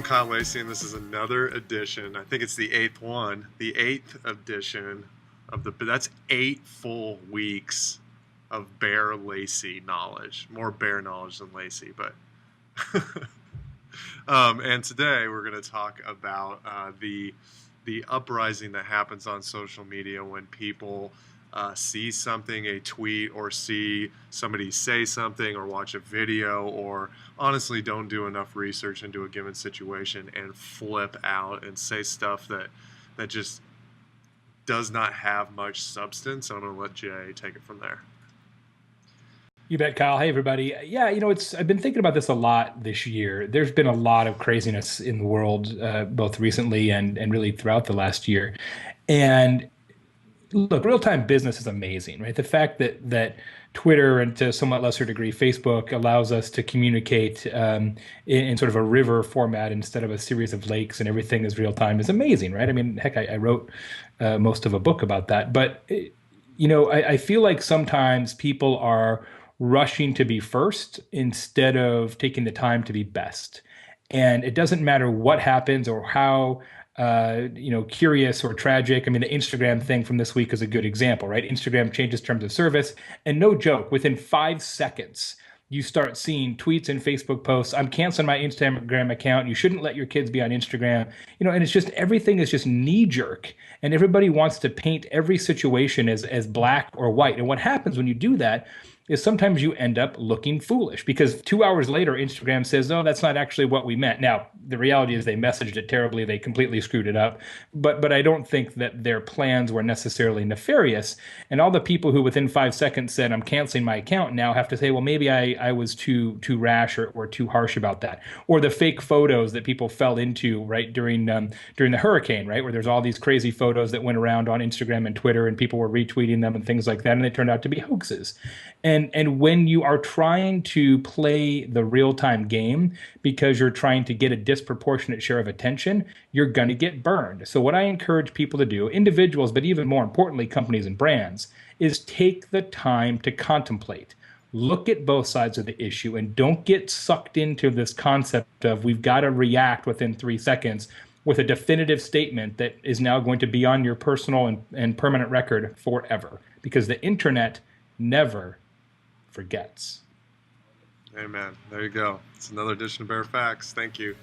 Kyle Lacy, and this is another edition. I think it's the the eighth edition of that's 8 full weeks of Baer Lacy knowledge. More Baer knowledge than Lacy, but. And today we're going to talk about the uprising that happens on social media when people see something, a tweet, or see somebody say something, or watch a video, or honestly don't do enough research into a given situation and flip out and say stuff that just does not have much substance. I'm going to let Jay take it from there. You bet, Kyle. Hey, everybody. Yeah, I've been thinking about this a lot this year. There's been a lot of craziness in the world, both recently and really throughout the last year. And look, real-time business is amazing, right? The fact that Twitter and to a somewhat lesser degree Facebook allows us to communicate in sort of a river format instead of a series of lakes and everything is real time is amazing, right? I mean, heck, I wrote most of a book about that. But I feel like sometimes people are rushing to be first instead of taking the time to be best. And it doesn't matter what happens or how curious or tragic. I mean, the Instagram thing from this week is a good example, right? Instagram changes terms of service, and no joke, within 5 seconds, you start seeing tweets and Facebook posts. I'm canceling my Instagram account. You shouldn't let your kids be on Instagram. And it's just everything is just knee jerk, and everybody wants to paint every situation as black or white. And what happens when you do that is sometimes you end up looking foolish because 2 hours later, Instagram says, "No, that's not actually what we meant." Now, the reality is they messaged it terribly. They completely screwed it up. But I don't think that their plans were necessarily nefarious. And all the people who within 5 seconds said, "I'm canceling my account," now have to say, well, maybe I was too rash or too harsh about that. Or the fake photos that people fell into, right, during the hurricane, right, where there's all these crazy photos that went around on Instagram and Twitter and people were retweeting them and things like that. And they turned out to be hoaxes. And when you are trying to play the real-time game because you're trying to get a disproportionate share of attention, you're going to get burned. So what I encourage people to do, individuals, but even more importantly, companies and brands, is take the time to contemplate. Look at both sides of the issue and don't get sucked into this concept of we've got to react within 3 seconds with a definitive statement that is now going to be on your personal and permanent record forever. Because the internet never forgets. Amen. There you go. It's another edition of Baer Facts. Thank you.